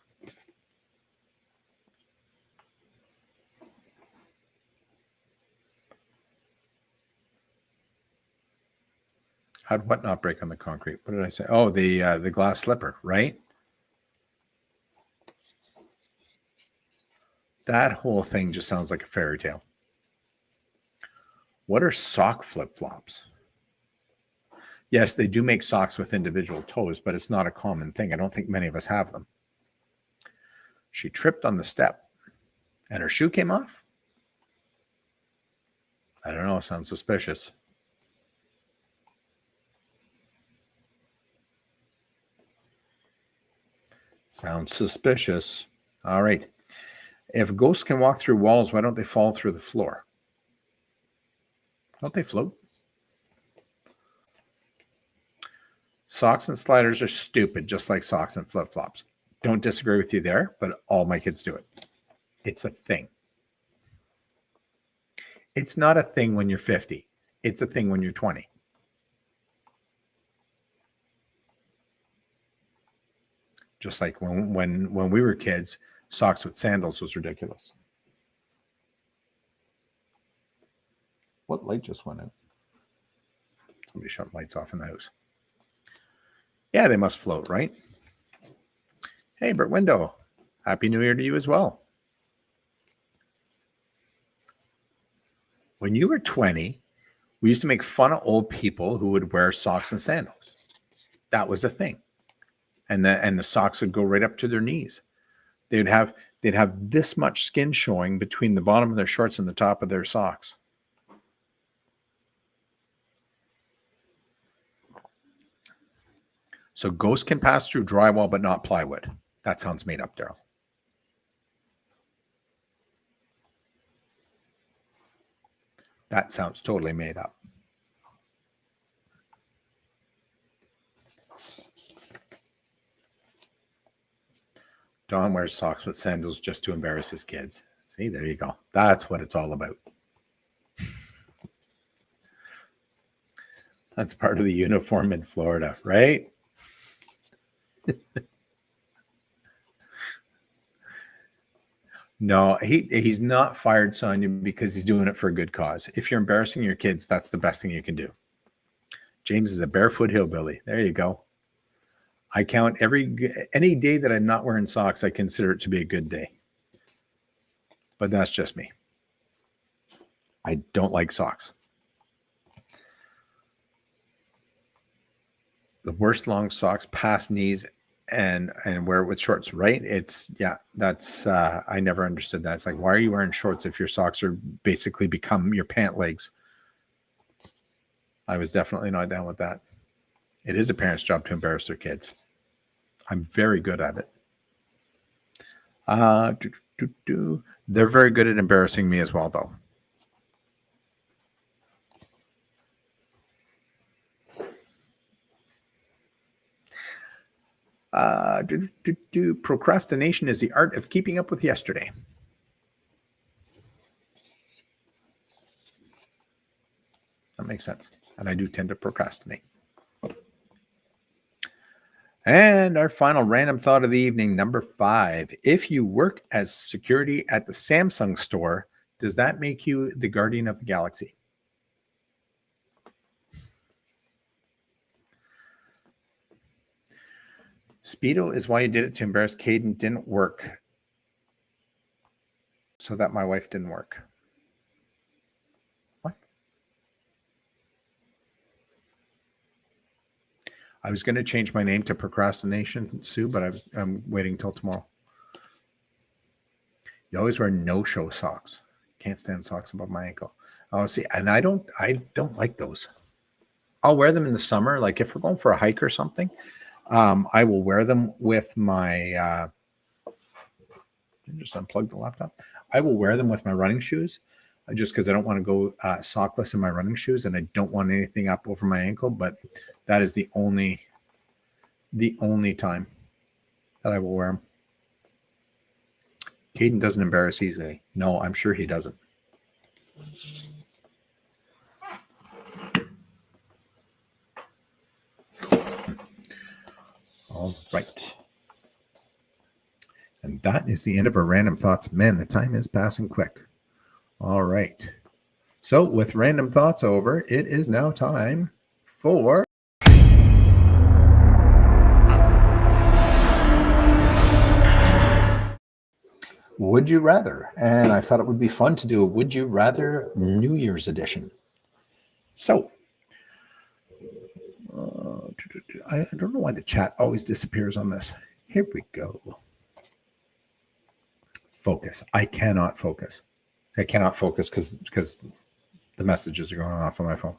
How'd what not break on the concrete? What did I say? Oh, the glass slipper, right? That whole thing just sounds like a fairy tale. What are sock flip-flops? Yes, they do make socks with individual toes, but it's not a common thing. I don't think many of us have them. She tripped on the step and her shoe came off? I don't know. Sounds suspicious. Sounds suspicious. All right. If ghosts can walk through walls, why don't they fall through the floor? Don't they float? Socks and sliders are stupid, just like socks and flip-flops. Don't disagree with you there, but all my kids do it. It's a thing. It's not a thing when you're 50. It's a thing when you're 20. Just like when we were kids, socks with sandals was ridiculous. What light just went out? Somebody shut lights off in the house. Yeah, they must float, right? Hey, Bert Window. Happy New Year to you as well. When you were 20, we used to make fun of old people who would wear socks and sandals. That was a thing. And the socks would go right up to their knees. They'd have this much skin showing between the bottom of their shorts and the top of their socks. So ghosts can pass through drywall, but not plywood. That sounds made up, Daryl. That sounds totally made up. Don wears socks with sandals just to embarrass his kids. See, there you go. That's what it's all about. That's part of the uniform in Florida, right? No, he's not fired, Sonia, because he's doing it for a good cause. If you're embarrassing your kids, that's the best thing you can do. James is a barefoot hillbilly. There you go. I count any day that I'm not wearing socks, I consider it to be a good day. But that's just me. I don't like socks. The worst long socks past knees and wear it with shorts, right? That's I never understood that. It's like, why are you wearing shorts if your socks are basically become your pant legs? I was definitely not down with that. It is a parent's job to embarrass their kids. I'm very good at it. They're very good at embarrassing me as well, though. Procrastination is the art of keeping up with yesterday. That makes sense. And I do tend to procrastinate. And our final random thought of the evening, number 5. If you work as security at the Samsung store, does that make you the guardian of the galaxy? Speedo is why you did it to embarrass Caden. Didn't work. So that my wife didn't work. What? I was going to change my name to Procrastination Sue, but I'm waiting till tomorrow. You always wear no-show socks. Can't stand socks above my ankle. Oh, see, and I don't like those. I'll wear them in the summer. Like if we're going for a hike or something, I will wear them with my, just unplug the laptop. I will wear them with my running shoes just because I don't want to go sockless in my running shoes and I don't want anything up over my ankle. But that is the only time that I will wear them. Caden doesn't embarrass easily. No, I'm sure he doesn't. All right. And that is the end of our random thoughts. Man, the time is passing quick. All right. So with random thoughts over, it is now time for Would You Rather. And I thought it would be fun to do a Would You Rather New Year's edition. So I don't know why the chat always disappears on this. Here we go. Focus. I cannot focus. I cannot focus because the messages are going off on my phone.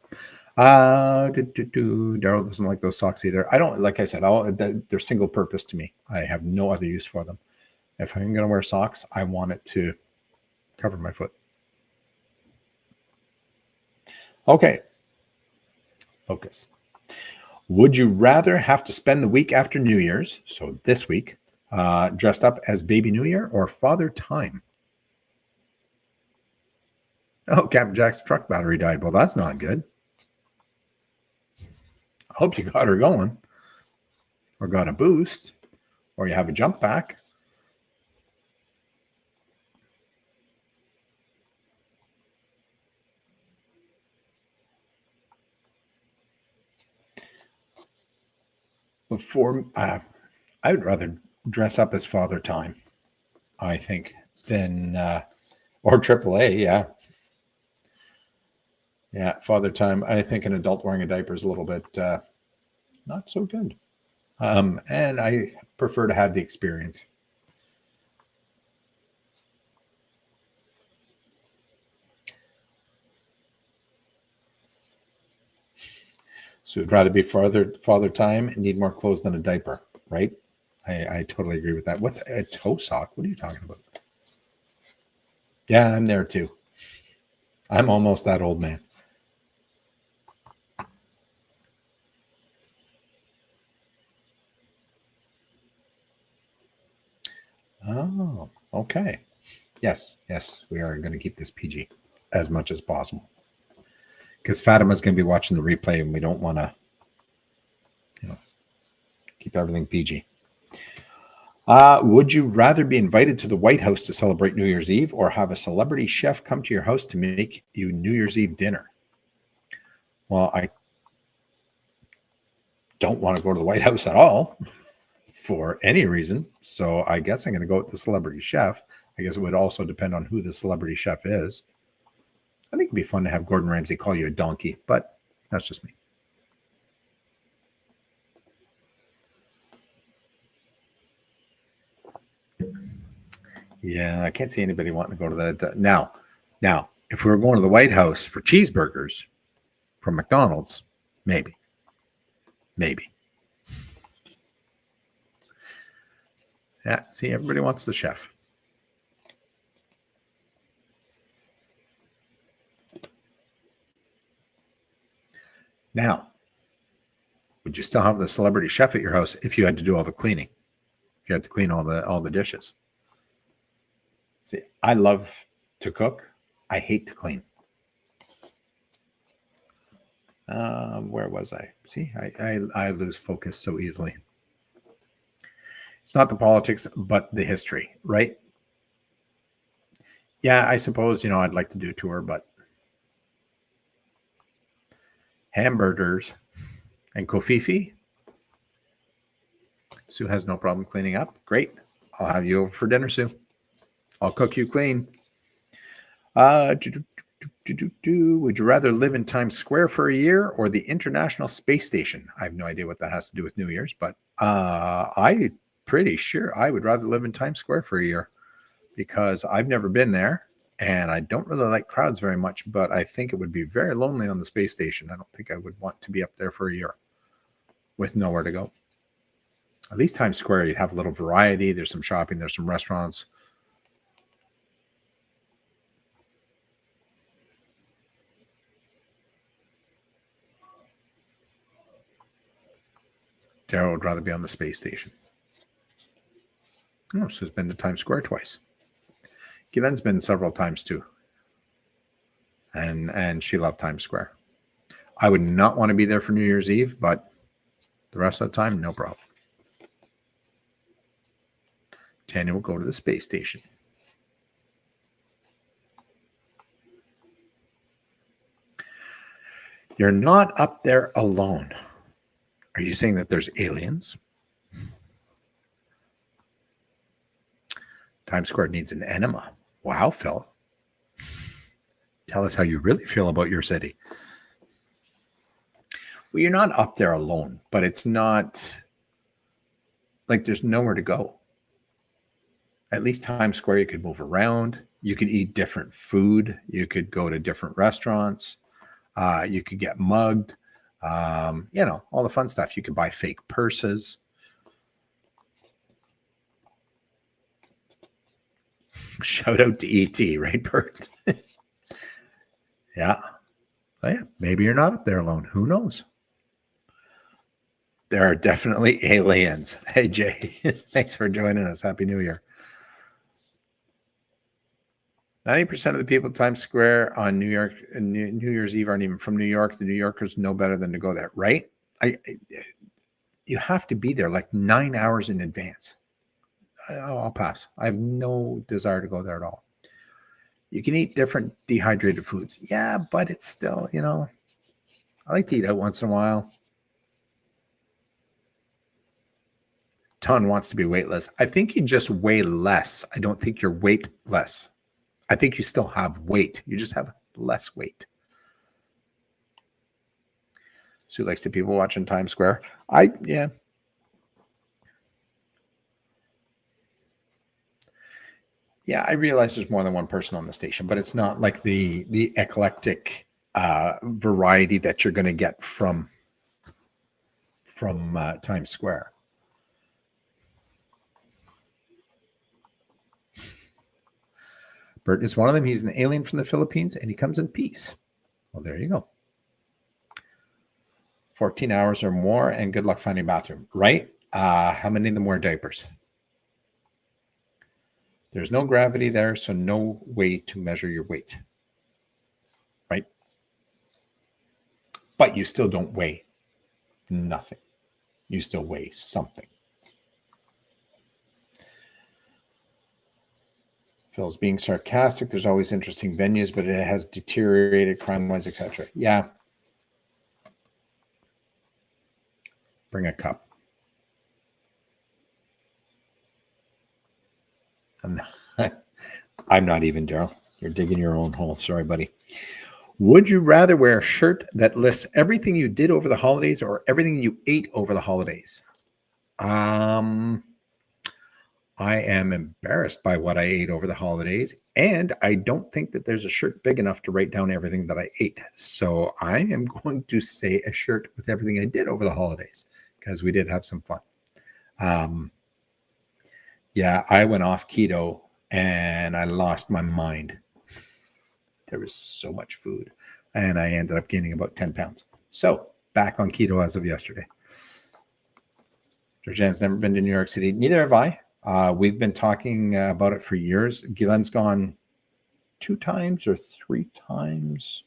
Daryl doesn't like those socks either. I don't, like I said, they're single purpose to me. I have no other use for them. If I'm going to wear socks, I want it to cover my foot. Okay. Focus. Would you rather have to spend the week after New Year's, so this week, dressed up as Baby New Year or Father Time? Oh, Captain Jack's truck battery died. Well, that's not good. I hope you got her going or got a boost or you have a jump back. Before, I would rather dress up as Father Time, I think, than or AAA. Yeah. Yeah, Father Time. I think an adult wearing a diaper is a little bit not so good. And I prefer to have the experience. So it'd rather be Father Time and need more clothes than a diaper, right? I totally agree with that. What's a toe sock? What are you talking about? Yeah, I'm there too. I'm almost that old man. Oh, okay. Yes, we are going to keep this PG as much as possible. Because Fatima's going to be watching the replay and we don't want to, keep everything PG. Would you rather be invited to the White House to celebrate New Year's Eve or have a celebrity chef come to your house to make you New Year's Eve dinner? Well, I don't want to go to the White House at all for any reason. So I guess I'm going to go with the celebrity chef. I guess it would also depend on who the celebrity chef is. I think it'd be fun to have Gordon Ramsay call you a donkey, but that's just me. Yeah, I can't see anybody wanting to go to that. Now, if we were going to the White House for cheeseburgers from McDonald's, maybe. Yeah, see, everybody wants the chef. Now, would you still have the celebrity chef at your house if you had to do all the cleaning? If you had to clean all the dishes? See, I love to cook. I hate to clean. Where was I? See, I lose focus so easily. It's not the politics, but the history, right? Yeah, I suppose, I'd like to do a tour, but hamburgers and kofifi. Sue has no problem cleaning up. Great. I'll have you over for dinner, Sue. I'll cook you clean. Would you rather live in Times Square for a year or the International Space Station? I have no idea what that has to do with New Year's, but I'm pretty sure I would rather live in Times Square for a year because I've never been there. And I don't really like crowds very much, but I think it would be very lonely on the space station. I don't think I would want to be up there for a year with nowhere to go. At least Times Square, you'd have a little variety. There's some shopping, there's some restaurants. Daryl would rather be on the space station. Oh, so he's been to Times Square twice. Gilen's been several times too. And she loved Times Square. I would not want to be there for New Year's Eve, but the rest of the time, no problem. Tanya will go to the space station. You're not up there alone. Are you saying that there's aliens? Times Square needs an enema. Wow, Phil. Tell us how you really feel about your city. Well, you're not up there alone, but it's not like there's nowhere to go. At least Times Square, you could move around. You could eat different food. You could go to different restaurants. You could get mugged. All the fun stuff. You could buy fake purses. Shout out to ET, right, Bert? Yeah. So yeah, maybe you're not up there alone. Who knows? There are definitely aliens. Hey, Jay, thanks for joining us. Happy New Year. 90% of the people at Times Square on New Year's Eve aren't even from New York. The New Yorkers know better than to go there, right? You have to be there like 9 hours in advance. I'll pass. I have no desire to go there at all. You can eat different dehydrated foods. Yeah, but it's still, I like to eat out once in a while. Ton wants to be weightless. I think you just weigh less. I don't think you're weightless. I think you still have weight. You just have less weight. Sue likes to people watching Times Square. Yeah. Yeah, I realize there's more than one person on the station, but it's not like the eclectic variety that you're going to get from Times Square. Bert is one of them. He's an alien from the Philippines, and he comes in peace. Well, there you go. 14 hours or more, and good luck finding a bathroom. Right? How many of them wear diapers? There's no gravity there, so no way to measure your weight. Right? But you still don't weigh nothing. You still weigh something. Phil's being sarcastic. There's always interesting venues, but it has deteriorated crime-wise, etc. Yeah. Bring a cup. I'm not even, Daryl. You're digging your own hole. Sorry, buddy. Would you rather wear a shirt that lists everything you did over the holidays or everything you ate over the holidays? I am embarrassed by what I ate over the holidays, and I don't think that there's a shirt big enough to write down everything that I ate. So I am going to say a shirt with everything I did over the holidays because we did have some fun. Yeah, I went off keto and I lost my mind. There was so much food, and I ended up gaining about 10 pounds. So back on keto as of yesterday. Georgianne's never been to New York City. Neither have I. We've been talking about it for years. Guylain's gone 2 times or 3 times.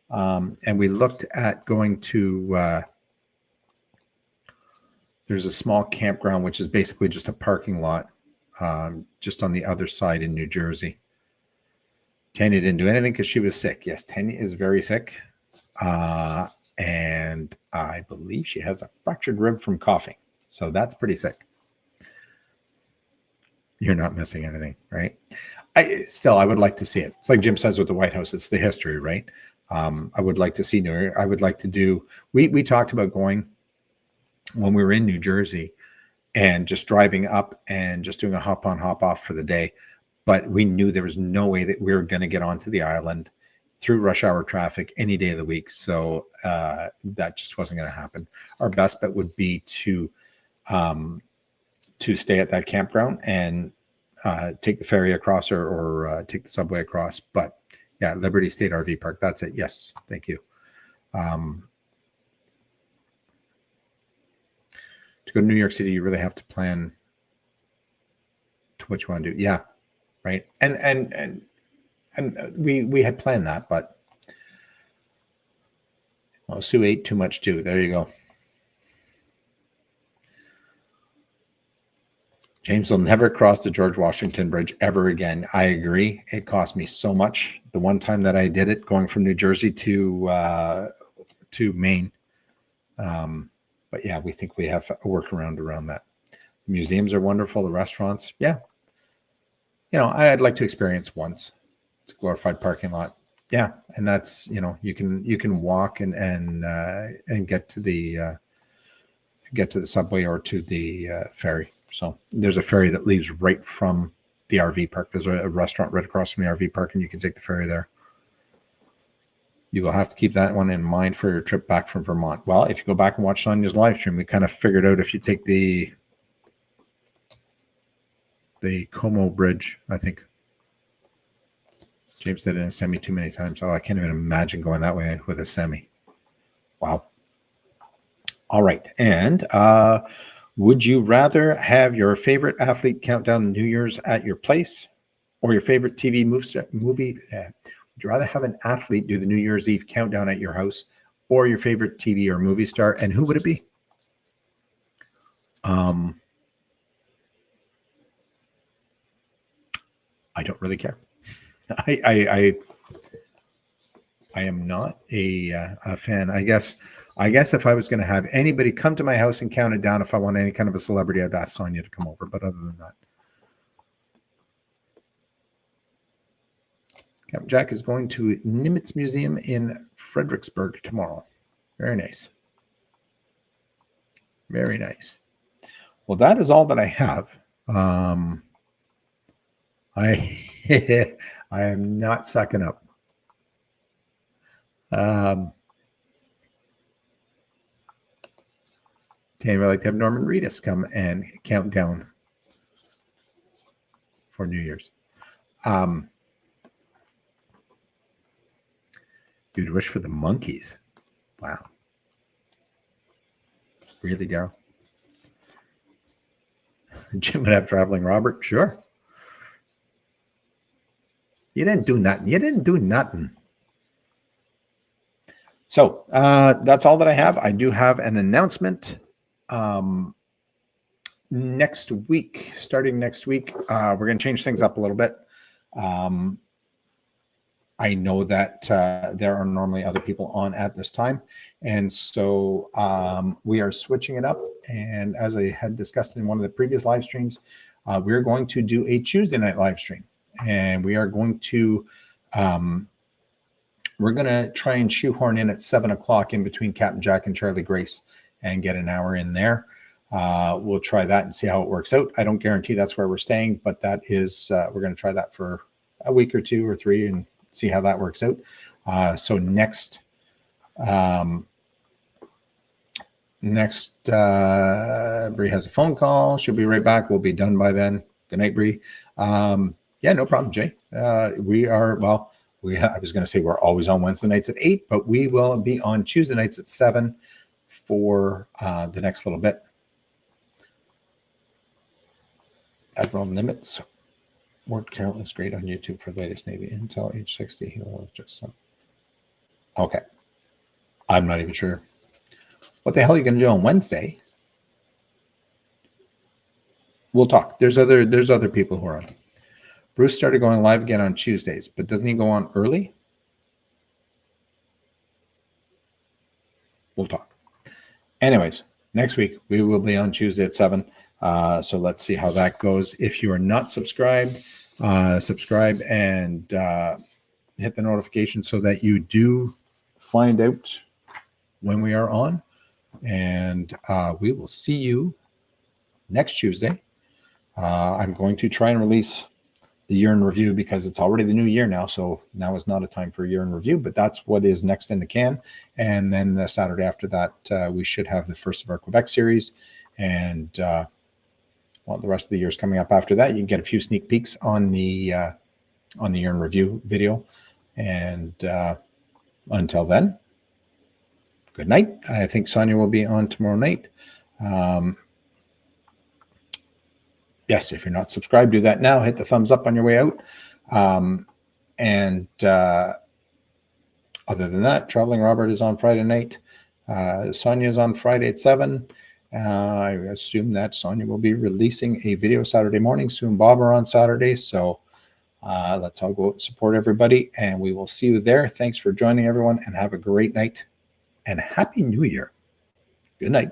And we looked at going to, there's a small campground, which is basically just a parking lot, just on the other side in New Jersey. Tanya didn't do anything because she was sick. Yes, Tanya is very sick. And I believe she has a fractured rib from coughing. So that's pretty sick. You're not missing anything, right? I would like to see it. It's like Jim says with the White House, it's the history, right? I would like to see New York. I would like to do, we talked about going when we were in New Jersey and just driving up and just doing a hop on, hop off for the day. but we knew there was no way that we were going to get onto the island through rush hour traffic any day of the week. So that just wasn't going to happen. Our best bet would be to stay at that campground and take the ferry across or take the subway across. But yeah, Liberty State RV Park. That's it. Yes. Thank you. To go to New York City, you really have to plan to what you want to do. Yeah. Right. And we had planned that, but Sue ate too much too. There you go. James will never cross the George Washington Bridge ever again. I agree. It cost me so much. The one time that I did it, going from New Jersey to Maine. But yeah, we think we have a workaround around that. The museums are wonderful. The restaurants, yeah. I'd like to experience once. It's a glorified parking lot. Yeah, and that's you can walk and get to the subway or to the ferry. So there's a ferry that leaves right from the RV park. There's a restaurant right across from the RV park, and you can take the ferry there. You will have to keep that one in mind for your trip back from Vermont. Well, if you go back and watch Sonia's live stream, we kind of figured out if you take the Como Bridge, I think. James did it in a semi too many times. Oh, I can't even imagine going that way with a semi. Wow. All right. And would you rather have your favorite athlete count down New Year's at your place or your favorite TV movie? Would you rather have an athlete do the New Year's Eve countdown at your house or your favorite TV or movie star? And who would it be? I don't really care. I am not a fan. I guess if I was going to have anybody come to my house and count it down, if I want any kind of a celebrity, I'd ask Sonia to come over. But other than that, Captain Jack is going to Nimitz Museum in Fredericksburg tomorrow. Very nice. Very nice. Well, that is all that I have. I am not sucking up. Tanya would like to have Norman Reedus come and count down for New Year's. You'd wish for the monkeys. Wow. Really, Daryl? Jim would have Traveling Robert? Sure. You didn't do nothing. So that's all that I have. I do have an announcement. Starting next week, we're going to change things up a little bit. I know that there are normally other people on at this time. And so we are switching it up. And as I had discussed in one of the previous live streams, we're going to do a Tuesday night live stream. And we are going to try and shoehorn in at 7:00 in between Captain Jack and Charlie Grace and get an hour in there. We'll try that and see how it works out. I don't guarantee that's where we're staying, but that is, we're going to try that for a week or 2 or 3 and see how that works out. So next, Bree has a phone call. She'll be right back. We'll be done by then. Good night, Bree. Yeah, no problem, Jay. I was going to say we're always on Wednesday nights at 8, but we will be on Tuesday nights at 7 for the next little bit. Admiral Nimitz worked Carolyn Straight on YouTube for the latest Navy Intel, age 60. He will just okay. I'm not even sure. What the hell are you going to do on Wednesday? We'll talk. There's other people who are on. Bruce started going live again on Tuesdays, but doesn't he go on early? We'll talk. Anyways, next week we will be on Tuesday at 7. So let's see how that goes. If you are not subscribed, subscribe and hit the notification so that you do find out when we are on. And we will see you next Tuesday. I'm going to try and release the year in review, because it's already the new year now. So now is not a time for a year in review, but that's what is next in the can. And then the Saturday after that, we should have the first of our Quebec series. And well, the rest of the year is coming up after that. You can get a few sneak peeks on the year in review video. And until then, good night. I think Sonia will be on tomorrow night. Yes, if you're not subscribed, do that now. Hit the thumbs up on your way out. Other than that, Traveling Robert is on Friday night. Sonia is on Friday at 7. I assume that Sonia will be releasing a video Saturday morning. Soon Bob are on Saturday. So let's all go support everybody, and we will see you there. Thanks for joining, everyone, and have a great night and Happy New Year. Good night.